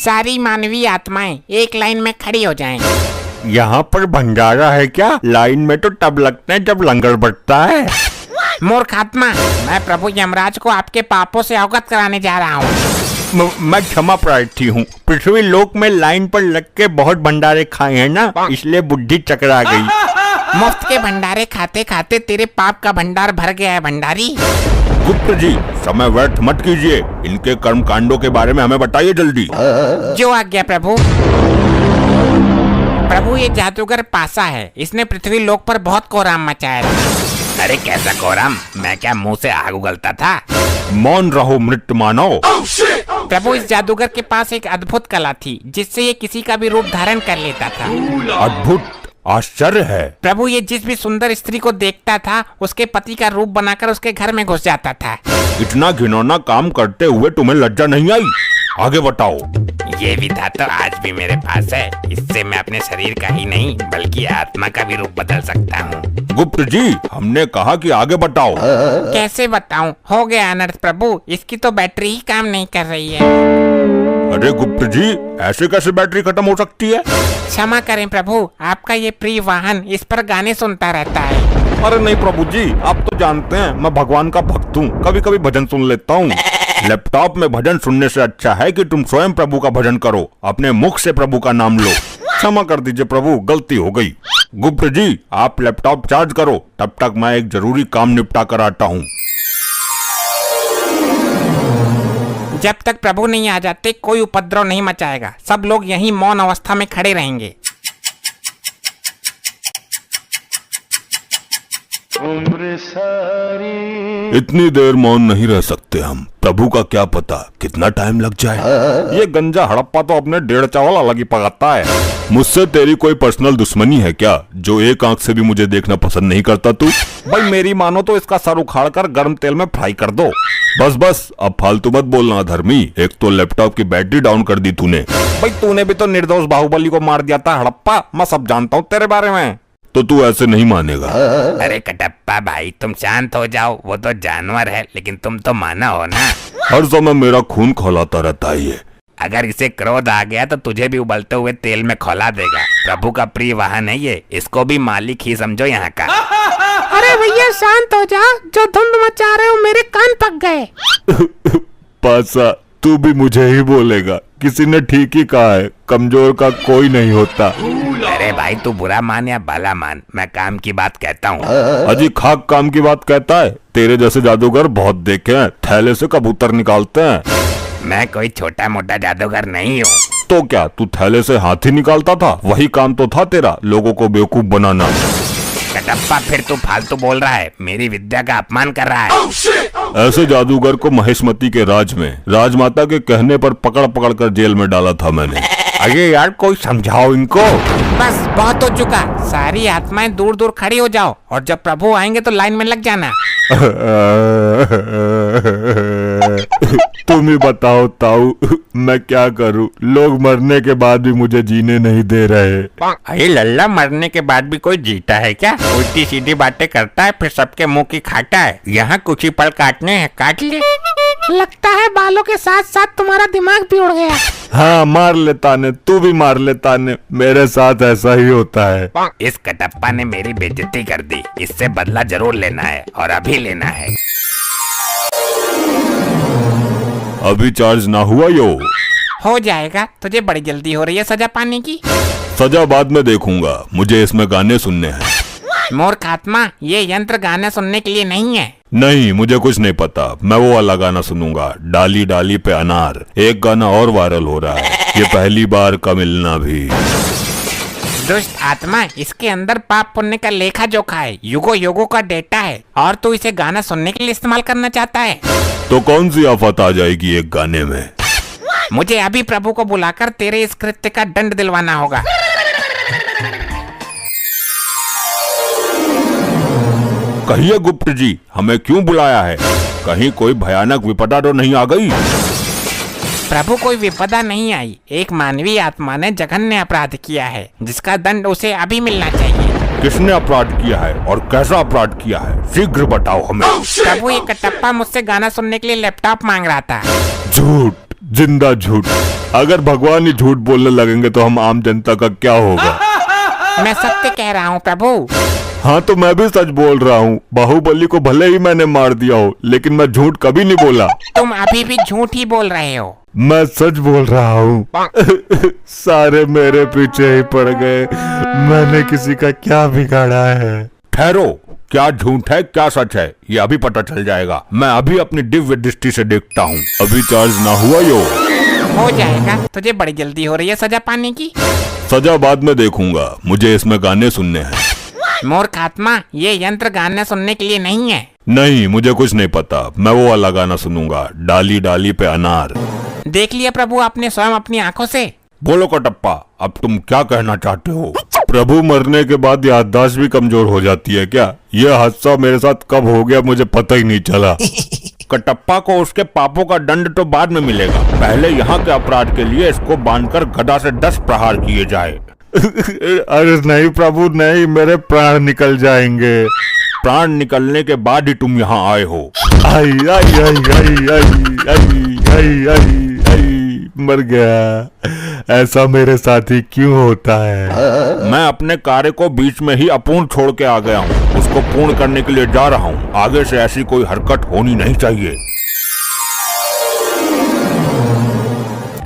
सारी मानवीय आत्माएं एक लाइन में खड़ी हो जाएं। यहाँ पर भंडारा है क्या? लाइन में तो तब लगते हैं जब लंगर बटता है। मूर्ख आत्मा, मैं प्रभु यमराज को आपके पापों से अवगत कराने जा रहा हूँ। मैं क्षमा प्रार्थी हूँ। पृथ्वी लोक में लाइन पर लग के बहुत भंडारे खाए हैं ना, इसलिए बुद्धि चकरा गई। मुफ्त के भंडारे खाते खाते तेरे पाप का भंडार भर गया है भंडारी। गुप्त जी, समय व्यर्थ मत कीजिए। इनके कर्म कांडों के बारे में हमें बताइए जल्दी। जो आज्ञा प्रभु। प्रभु, ये जादूगर पासा है। इसने पृथ्वी लोक पर बहुत कोहराम मचाया था। अरे कैसा कोहराम? मैं क्या मुंह से आग उगलता था? मौन रहो मृत मानव। प्रभु, इस जादूगर के पास एक अद्भुत कला थी जिससे ये किसी का भी रूप धारण कर लेता था। अद्भुत? आश्चर्य है। प्रभु, ये जिस भी सुंदर स्त्री को देखता था उसके पति का रूप बनाकर उसके घर में घुस जाता था। इतना घिनौना काम करते हुए तुम्हें लज्जा नहीं आई? आगे बताओ। ये विधा तो आज भी मेरे पास है। इससे मैं अपने शरीर का ही नहीं बल्कि आत्मा का भी रूप बदल सकता हूँ। गुप्त जी, हमने कहा कि आगे बताओ। कैसे बताऊं? हो गया अनर्थ प्रभु, इसकी तो बैटरी ही काम नहीं कर रही है। अरे गुप्त जी, ऐसे कैसे बैटरी खत्म हो सकती है? क्षमा करें प्रभु, आपका ये प्रिय वाहन इस पर गाने सुनता रहता है। अरे नहीं प्रभु जी, आप तो जानते हैं मैं भगवान का भक्त हूँ। कभी कभी भजन सुन लेता हूँ। लैपटॉप में भजन सुनने से अच्छा है कि तुम स्वयं प्रभु का भजन करो। अपने मुख से प्रभु का नाम लो। क्षमा कर दीजिए प्रभु, गलती हो गई। गुप्त जी, आप लैपटॉप चार्ज करो, तब तक मैं एक जरूरी काम निपटा कर आता हूँ। जब तक प्रभु नहीं आ जाते कोई उपद्रव नहीं मचाएगा। सब लोग यहीं मौन अवस्था में खड़े रहेंगे। इतनी देर मौन नहीं रह सकते हम। प्रभु का क्या पता कितना टाइम लग जाए। ये गंजा हड़प्पा तो अपने डेढ़ चावल अलग ही पकाता है। मुझसे तेरी कोई पर्सनल दुश्मनी है क्या, जो एक आंख से भी मुझे देखना पसंद नहीं करता तू? भाई मेरी मानो तो इसका सर उखाड़ कर गर्म तेल में फ्राई कर दो। बस बस, अब फालतू मत बोलना धर्मी। एक तो लैपटॉप की बैटरी डाउन कर दी तूने। भाई तूने भी तो निर्दोष बाहुबली को मार दिया था हड़प्पा। मैं सब जानता हूँ तेरे बारे में। तो तू ऐसे नहीं मानेगा। अरे कटप्पा भाई, तुम शांत हो जाओ। वो तो जानवर है लेकिन तुम तो मानव हो ना। हर समय मेरा खून खौलाता रहता है ये। अगर इसे क्रोध आ गया तो तुझे भी उबलते हुए तेल में खौला देगा। प्रभु का प्रिय वाहन है ये। इसको भी मालिक ही समझो यहाँ का। अरे भैया शांत हो जा, जो धुंध मचा रहे हो मेरे कान पक गए। पासा, तू भी मुझे ही बोलेगा? किसी ने ठीक ही कहा है, कमजोर का कोई नहीं होता। अरे भाई, तू बुरा मान या भला मान, मैं काम की बात कहता हूँ। अजी खाक काम की बात कहता है? तेरे जैसे जादूगर बहुत देखे हैं, थैले से कबूतर निकालते हैं। मैं कोई छोटा मोटा जादूगर नहीं हूँ। तो क्या तू थैले से हाथी निकालता था? वही काम तो था तेरा, लोगों को बेवकूफ बनाना। कटप्पा, फिर तू फालतू बोल रहा है। मेरी विद्या का अपमान कर रहा है। ऐसे जादूगर को महेशमती के राज में राजमाता के कहने पर पकड़ पकड़ कर जेल में डाला था मैंने। अरे यार, कोई समझाओ इनको। बस बहुत हो चुका। सारी आत्माएं दूर दूर खड़ी हो जाओ और जब प्रभु आएंगे तो लाइन में लग जाना। तुम ही बताओ ताऊ, मैं क्या करूं? लोग मरने के बाद भी मुझे जीने नहीं दे रहे। अरे लल्ला, मरने के बाद भी कोई जीता है क्या? उल्टी सीधी बातें करता है फिर सबके मुंह की खाता है। यहाँ कुछ ही पल काटने हैं, काट ले। लगता है बालों के साथ साथ तुम्हारा दिमाग भी उड़ गया। हाँ, मार लेता ने, तू भी मार लेता ने। मेरे साथ ऐसा ही होता है। इस कटप्पा ने मेरी बेइज्जती कर दी। इससे बदला जरूर लेना है और अभी लेना है। अभी चार्ज ना हुआ यो? हो जाएगा। तुझे बड़ी जल्दी हो रही है सजा पाने की। सजा बाद में देखूंगा, मुझे इसमें गाने सुनने हैं। मूर्ख आत्मा, ये यंत्र गाना सुनने के लिए नहीं है। नहीं, मुझे कुछ नहीं पता। मैं वो वाला गाना सुनूंगा, डाली डाली पे अनार। एक गाना और वायरल हो रहा है, ये पहली बार का मिलना भी। दुष्ट आत्मा, इसके अंदर पाप पुण्य का लेखा जोखा है, युगो युगो का डेटा है और तू इसे गाना सुनने के लिए इस्तेमाल करना चाहता है। तो कौन सी आफत आ जाएगी एक गाने में? मुझे अभी प्रभु को बुलाकर तेरे इस कृत्य का दंड दिलवाना होगा। कहिए गुप्त जी, हमें क्यों बुलाया है? कहीं कोई भयानक विपदा तो नहीं आ गई? प्रभु, कोई विपदा नहीं आई। एक मानवीय आत्मा ने जघन्य अपराध किया है जिसका दंड उसे अभी मिलना चाहिए। किसने अपराध किया है और कैसा अपराध किया है? शीघ्र बताओ हमें। प्रभु, ये कटप्पा मुझसे गाना सुनने के लिए लैपटॉप मांग रहा था। झूठ, जिंदा झूठ। अगर भगवान ही झूठ बोलने लगेंगे तो हम आम जनता का क्या होगा? मैं सत्य कह रहा हूँ प्रभु। हाँ तो मैं भी सच बोल रहा हूँ। बाहुबली को भले ही मैंने मार दिया हो, लेकिन मैं झूठ कभी नहीं बोला। तुम अभी भी झूठ ही बोल रहे हो। मैं सच बोल रहा हूँ। सारे मेरे पीछे ही पड़ गए। मैंने किसी का क्या बिगाड़ा है? ठहरो, क्या झूठ है क्या सच है ये अभी पता चल जाएगा। मैं अभी अपनी दिव्य दृष्टि से देखता हूँ। अभी चार्ज ना हुआ यो। हो जाएगा, तुझे बड़ी जल्दी हो रही है सजा पाने की। सजा बाद में देखूंगा, मुझे इसमें गाने सुनने हैं। मूर्ख आत्मा, ये यंत्र गाने सुनने के लिए नहीं है। नहीं, मुझे कुछ नहीं पता। मैं वो वाला गाना सुनूंगा, डाली डाली पे अनार। देख लिया प्रभु आपने स्वयं अपनी आंखों से। बोलो कटप्पा, अब तुम क्या कहना चाहते हो? प्रभु मरने के बाद याददाश्त भी कमजोर हो जाती है क्या? यह हादसा मेरे साथ कब हो गया मुझे पता ही नहीं चला। कटप्पा को उसके पापों का दंड तो बाद में मिलेगा। पहले यहाँ के अपराध के लिए इसको बांधकर गदा से 10 प्रहार किए जाए। अरे नहीं प्रभु नहीं, मेरे प्राण निकल जाएंगे। प्राण निकलने के बाद ही तुम यहाँ आए हो। आई आई आई आई आई आई आई आई आई मर गया। ऐसा मेरे साथ ही क्यों होता है? मैं अपने कार्य को बीच में ही अपूर्ण छोड़ के आ गया हूँ। उसको पूर्ण करने के लिए जा रहा हूँ। आगे से ऐसी कोई हरकत होनी नहीं चाहिए।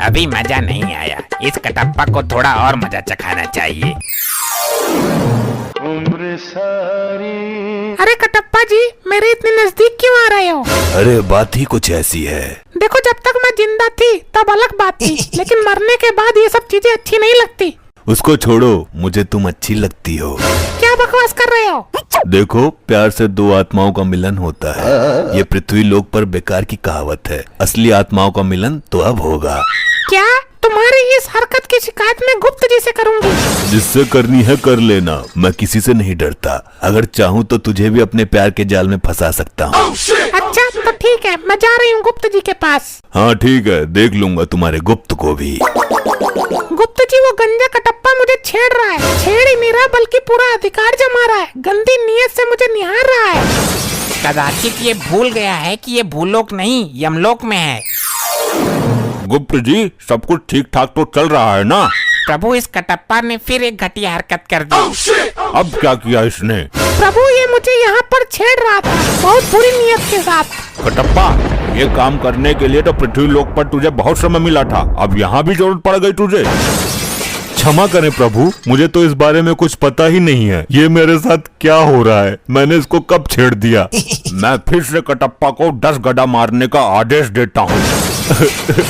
अभी मजा नहीं आया, इस कटप्पा को थोड़ा और मजा चखाना चाहिए। अरे कटप्पा जी, मेरे इतने नजदीक क्यों आ रहे हो? अरे बात ही कुछ ऐसी है। देखो, जब तक मैं जिंदा थी तब अलग बात थी, लेकिन मरने के बाद ये सब चीजें अच्छी नहीं लगती। उसको छोड़ो, मुझे तुम अच्छी लगती हो। क्या बकवास कर रहे हो? देखो, प्यार से दो आत्माओं का मिलन होता है। ये पृथ्वी लोक पर बेकार की कहावत है। असली आत्माओं का मिलन तो अब होगा। क्या? तुम्हारी इस हरकत की शिकायत मैं गुप्त जी से करूंगी। जिससे करनी है कर लेना, मैं किसी से नहीं डरता। अगर चाहूँ तो तुझे भी अपने प्यार के जाल में फंसा सकता हूँ। अच्छा तो ठीक है, मैं जा रही हूँ गुप्त जी के पास। हाँ ठीक है, देख लूंगा तुम्हारे गुप्त को भी। गुप्त जी, वो गंजा कटप्पा मुझे छेड़ रहा है। छेड़ ही नहीं रहा बल्कि पूरा अधिकार जमा रहा है। गंदी नीयत से मुझे निहार रहा है। कदाचित ये भूल गया है कि ये भूलोक नहीं यमलोक में है। गुप्त जी, सब कुछ ठीक ठाक तो चल रहा है ना? प्रभु, इस कटप्पा ने फिर एक घटिया हरकत कर दी। अब क्या किया इसने? प्रभु, ये मुझे यहाँ पर छेड़ रहा था बहुत बुरी नीयत के साथ। कटप्पा, ये काम करने के लिए तो पृथ्वी लोक पर तुझे बहुत समय मिला था। अब यहाँ भी जरूरत पड़ गई तुझे। क्षमा करें प्रभु, मुझे तो इस बारे में कुछ पता ही नहीं है। ये मेरे साथ क्या हो रहा है? मैंने इसको कब छेड़ दिया? मैं फिर से कटप्पा को 10 गदा मारने का आदेश देता हूँ।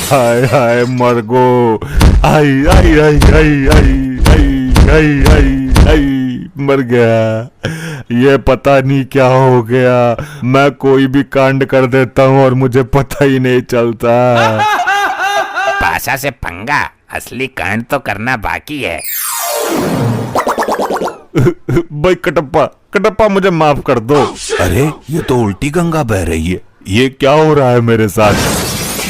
हाय हाय मरगो, आई आई आई आई आई आई आई आई आई मर गया। ये पता नहीं क्या हो गया। मैं कोई भी कांड कर देता हूँ और मुझे पता ही नहीं चलता। पाशा से पंगा, असली कांड तो करना बाकी है। भाई कटप्पा, कटप्पा मुझे माफ कर दो। अरे ये तो उल्टी गंगा बह रही है। ये क्या हो रहा है मेरे साथ?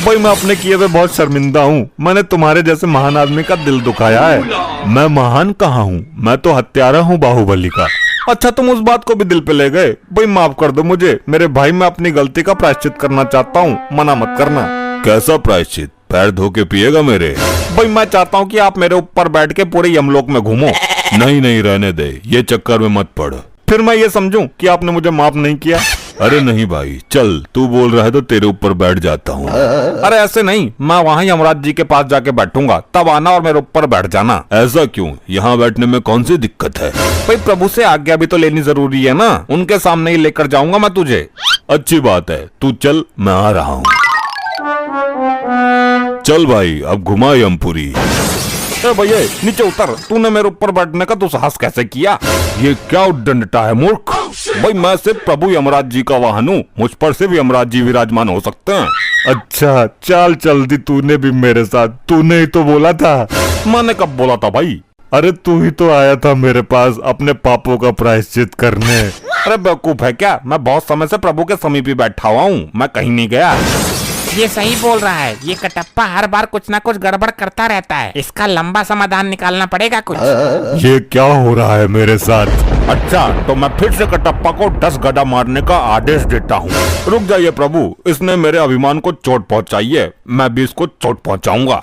भाई मैं अपने किए पे बहुत शर्मिंदा हूँ। मैंने तुम्हारे जैसे महान आदमी का दिल दुखाया है। मैं महान कहाँ हूँ, मैं तो हत्यारा हूँ बाहुबली का। अच्छा तुम उस बात को भी दिल पे ले गए। भाई माफ कर दो मुझे। मेरे भाई, मैं अपनी गलती का प्रायश्चित करना चाहता हूँ, मना मत करना। कैसा प्रायश्चित? पैर धो के पिएगा मेरे? भाई मैं चाहता हूँ कि आप मेरे ऊपर बैठ के पूरे यमलोक में घूमो। नहीं नहीं, रहने दे, ये चक्कर में मत पड़। फिर मैं ये समझूं कि आपने मुझे माफ नहीं किया? अरे नहीं भाई, चल तू बोल रहा है तो तेरे ऊपर बैठ जाता हूँ। अरे ऐसे नहीं, मैं वहाँ यमराज जी के पास जाके बैठूंगा, तब आना और मेरे ऊपर बैठ जाना। ऐसा क्यों? यहाँ बैठने में कौन सी दिक्कत है? भाई प्रभु से आज्ञा भी तो लेनी जरूरी है ना। उनके सामने ही लेकर जाऊंगा मैं तुझे। अच्छी बात है, तू चल, मैं आ रहा हूँ। चल भाई, अब घुमा यमपुरी। भैया नीचे उतर, तूने मेरे ऊपर बैठने का दुस्साहस कैसे किया? ये क्या उद्दंडता है मूर्ख। भाई मैं सिर्फ प्रभु यमराज जी का वाहन हूँ, मुझ पर सिर्फ यमराज जी विराजमान हो सकते हैं। अच्छा चल जल्दी, तूने भी मेरे साथ। तूने ही तो बोला था। मैंने कब बोला था भाई? अरे तू ही तो आया था मेरे पास अपने पापों का प्रायश्चित करने। अरे बेवकूफ है क्या? मैं बहुत समय से प्रभु के समीप ही बैठा हुआ हूँ, मैं कहीं नहीं गया। ये सही बोल रहा है। ये कटप्पा हर बार कुछ ना कुछ गड़बड़ करता रहता है। इसका लंबा समाधान निकालना पड़ेगा कुछ। ये क्या हो रहा है मेरे साथ? अच्छा तो मैं फिर से कटप्पा को 10 गदा मारने का आदेश देता हूँ। रुक जाइए प्रभु, इसने मेरे अभिमान को चोट पहुँचाई है, मैं भी इसको चोट पहुँचाऊंगा।